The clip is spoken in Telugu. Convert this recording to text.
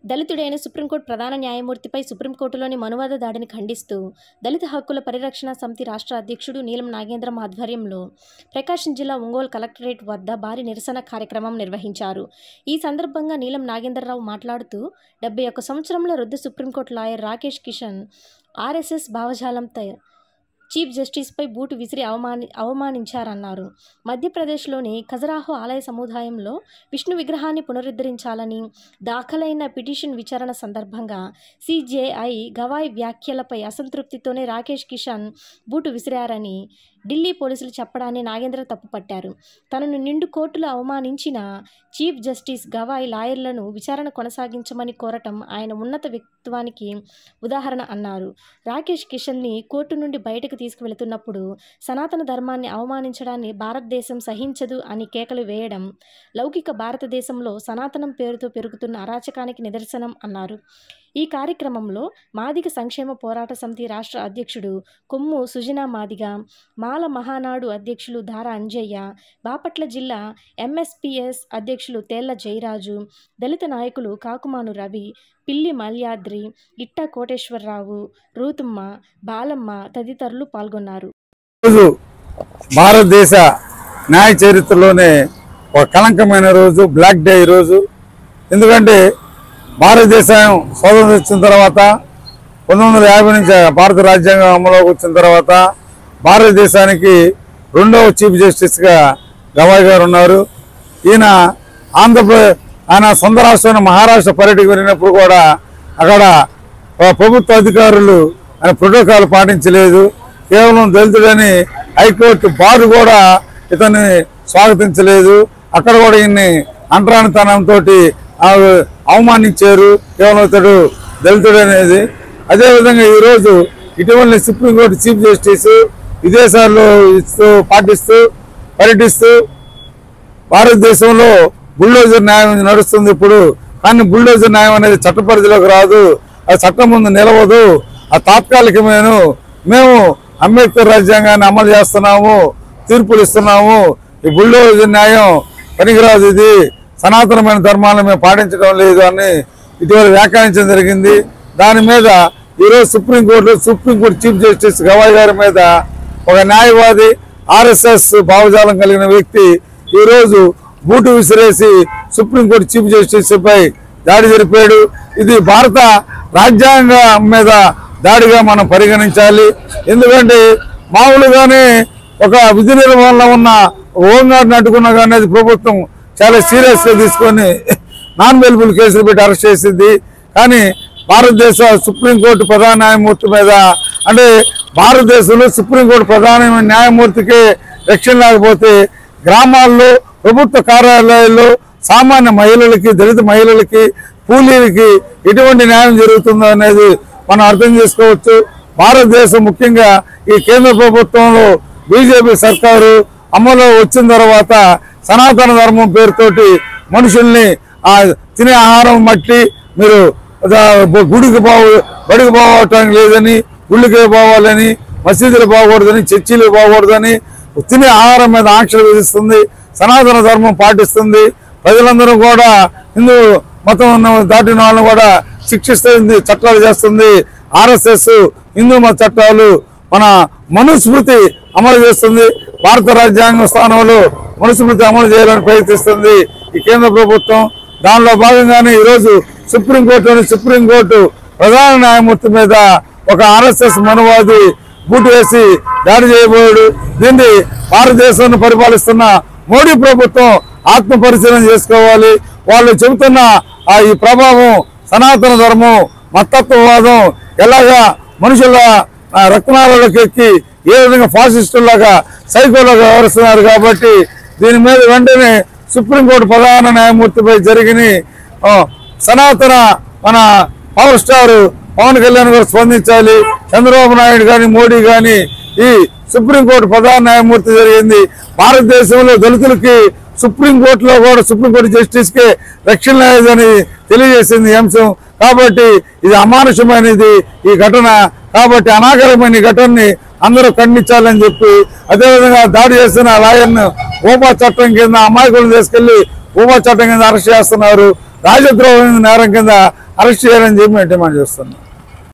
దళితుడైన సుప్రీంకోర్టు ప్రధాన న్యాయమూర్తిపై సుప్రీంకోర్టులోని మనువాద దాడిని ఖండిస్తూ దళిత హక్కుల పరిరక్షణ సమితి రాష్ట్ర అధ్యక్షుడు నీలం నాగేంద్రం ఆధ్వర్యంలో ప్రకాశం జిల్లా ఒంగోలు కలెక్టరేట్ వద్ద భారీ నిరసన కార్యక్రమం నిర్వహించారు. ఈ సందర్భంగా నీలం నాగేంద్రరావు మాట్లాడుతూ 71 సంవత్సరంలో వృద్ధ supreme court lawyer Rakesh Kishan RSS భావజాలంతో చీఫ్ జస్టిస్పై బూటు విసిరి అవమానించారన్నారు. మధ్యప్రదేశ్లోని ఖజురాహో ఆలయ సముదాయంలో విష్ణు విగ్రహాన్ని పునరుద్ధరించాలని దాఖలైన పిటిషన్ విచారణ సందర్భంగా సిజేఐ గవాయ్ వ్యాఖ్యలపై అసంతృప్తితోనే రాకేష్ కిషన్ బూటు విసిరారని ఢిల్లీ పోలీసులు చెప్పడాన్ని నాగేంద్ర తప్పుపట్టారు. తనను నిండు కోర్టులో అవమానించిన చీఫ్ జస్టిస్ గవాయ్ లాయర్లను విచారణ కొనసాగించమని కోరటం ఆయన ఉన్నత వ్యక్తిత్వానికి ఉదాహరణ అన్నారు. రాకేష్ కిషన్ని కోర్టు నుండి బయటకు తీసుకువెళుతున్నప్పుడు సనాతన ధర్మాన్ని అవమానించడాన్ని భారతదేశం సహించదు అని కేకలు వేయడం లౌకిక భారతదేశంలో సనాతనం పేరుతో పెరుగుతున్న అరాచకానికి నిదర్శనం అన్నారు. ఈ కార్యక్రమంలో మాదిగ సంక్షేమ పోరాట సమితి రాష్ట్ర అధ్యక్షుడు కొమ్ము సుజనా మాదిగ, మాల మహానాడు అధ్యక్షులు దారా అంజయ్య, బాపట్ల జిల్లా ఎంఎస్పిఎస్ అధ్యక్షులు తేళ్ల జయరాజు, దళిత నాయకులు కాకుమాను రవి, పిల్లి మల్యాద్రి, ఇట్టా కోటేశ్వరరావు, రూతుమ్మ, బాలమ్మ తదితరులు పాల్గొన్నారు. భారతదేశ న్యాయ చరిత్రలోనే ఒక కళంకమైన రోజు, బ్లాక్ డే రోజు. ఎందుకంటే భారతదేశం స్వాతంత్రం వచ్చిన తర్వాత 1950 నుంచి భారత రాజ్యాంగం అమలులోకి వచ్చిన తర్వాత భారతదేశానికి రెండవ చీఫ్ జస్టిస్గా గవాయ్ గారు ఉన్నారు. ఈయన ఆయన సొంత రాష్ట్రమైన మహారాష్ట్ర పర్యటనకు వెళ్ళినప్పుడు కూడా అక్కడ ప్రభుత్వ అధికారులు ఆయన ప్రోటోకాల్ పాటించలేదు. కేవలం దళితుడని హైకోర్టు బార్ కూడా ఇతన్ని స్వాగతించలేదు. అక్కడ కూడా ఈయన్ని అంటరానితనంతో అవమానించారు. కేవలం ఇతడు దళితుడు అనేది. అదేవిధంగా ఈరోజు ఇటీవల సుప్రీంకోర్టు చీఫ్ జస్టిస్ విదేశాల్లో పర్యటిస్తూ భారతదేశంలో బుల్డోజర్ న్యాయం నడుస్తుంది ఇప్పుడు. కానీ బుల్డోజర్ న్యాయం అనేది చట్ట పరిధిలోకి రాదు, అది చట్టం ముందు నిలవదు, ఆ తాత్కాలికమైన మేము అంబేద్కర్ రాజ్యాంగాన్ని అమలు చేస్తున్నాము, తీర్పులు ఇస్తున్నాము, ఈ బుల్డోజర్ న్యాయం పనికిరాదు, ఇది సనాతనమైన ధర్మాలను మేము పాటించడం లేదు అని ఇటీవల వ్యాఖ్యానించడం జరిగింది. దాని మీద ఈరోజు సుప్రీంకోర్టు చీఫ్ జస్టిస్ గవాయ్ గారి మీద ఒక న్యాయవాది, ఆర్ఎస్ఎస్ భావజాలం కలిగిన వ్యక్తి ఈరోజు బూటు విసిరేసి సుప్రీంకోర్టు చీఫ్ జస్టిస్ పై దాడి జరిపాడు. ఇది భారత రాజ్యాంగం మీద దాడిగా మనం పరిగణించాలి. ఎందుకంటే మామూలుగానే ఒక విధి నిర్వహణలో ఉన్న హోంగార్డ్ని అడ్డుకున్నా కానీ అది ప్రభుత్వం చాలా సీరియస్గా తీసుకొని నాన్ అవైలబుల్ కేసులు పెట్టి అరెస్ట్ చేసింది. కానీ భారతదేశ సుప్రీంకోర్టు ప్రధాన న్యాయమూర్తి మీద, అంటే భారతదేశంలో సుప్రీంకోర్టు ప్రధాన న్యాయమూర్తికి రక్షణ లేకపోతే గ్రామాల్లో ప్రభుత్వ కార్యాలయాల్లో సామాన్య మహిళలకి, దళిత మహిళలకి, కూలీలకి ఎటువంటి న్యాయం జరుగుతుందో అనేది మనం అర్థం చేసుకోవచ్చు. భారతదేశం ముఖ్యంగా ఈ కేంద్ర ప్రభుత్వంలో బీజేపీ సర్కారు అమలు వచ్చిన తర్వాత సనాతన ధర్మం పేరుతోటి మనుషుల్ని తినే ఆహారం మట్టి మీరు బడికి పోవటానికి లేదని, గుళ్ళకే పోవాలని, మసీదులు పోకూడదని, చర్చిలు పోకూడదని, తినే ఆహారం మీద ఆంక్షలు విధిస్తుంది, సనాతన ధర్మం పాటిస్తుంది. ప్రజలందరూ కూడా హిందూ మతం దాటిన వాళ్ళని కూడా శిక్షిస్తుంది, చట్టాలు చేస్తుంది. ఆర్ఎస్ఎస్ హిందూ మత చట్టాలు మన మనుస్మృతి అమలు చేస్తుంది. భారత రాజ్యాంగ స్థానంలో మనుస్మృతి అమలు చేయాలని ప్రయత్నిస్తుంది ఈ కేంద్ర ప్రభుత్వం. దానిలో భాగంగానే ఈరోజు సుప్రీంకోర్టు ప్రధాన న్యాయమూర్తి మీద ఒక ఆర్ఎస్ఎస్ మనువాది బూటు వేసి దాడి చేయబోయాడు. దీన్ని భారతదేశాన్ని పరిపాలిస్తున్న మోడీ ప్రభుత్వం ఆత్మ పరిశీలన చేసుకోవాలి. వాళ్ళు చెబుతున్న ఈ ప్రభావం, సనాతన ధర్మం, మతత్వవాదం ఎలాగా మనుషుల రక్తనాళాలకు ఎక్కి ఏ విధంగా ఫాసిస్టులాగా సైకోలాగా వ్యవహరిస్తున్నారు. కాబట్టి దీని మీద వెంటనే సుప్రీంకోర్టు ప్రధాన న్యాయమూర్తిపై జరిగిన సనాతన మన పవర్ స్టార్ పవన్ కళ్యాణ్ గారు స్పందించాలి. చంద్రబాబు నాయుడు కానీ, మోడీ కానీ ఈ సుప్రీంకోర్టు ప్రధాన న్యాయమూర్తి జరిగింది. భారతదేశంలో దళితులకి సుప్రీంకోర్టులో కూడా సుప్రీంకోర్టు జస్టిస్కి రక్షణ లేదని తెలియజేసింది అంశం. కాబట్టి ఇది అమానుషమైనది ఈ ఘటన. కాబట్టి అనాగరమైన ఈ ఘటనని అందరూ ఖండించాలని చెప్పి, అదేవిధంగా దాడి చేస్తున్న లాయర్ను ఊపా చట్టం కింద అమాయకులను తీసుకెళ్లి ఊపా చట్టం కింద అరెస్ట్ చేస్తున్నారు. రాజద్రోహం నేరం కింద అరెస్ట్ చేయాలని చెప్పి మేము డిమాండ్ చేస్తున్నాం.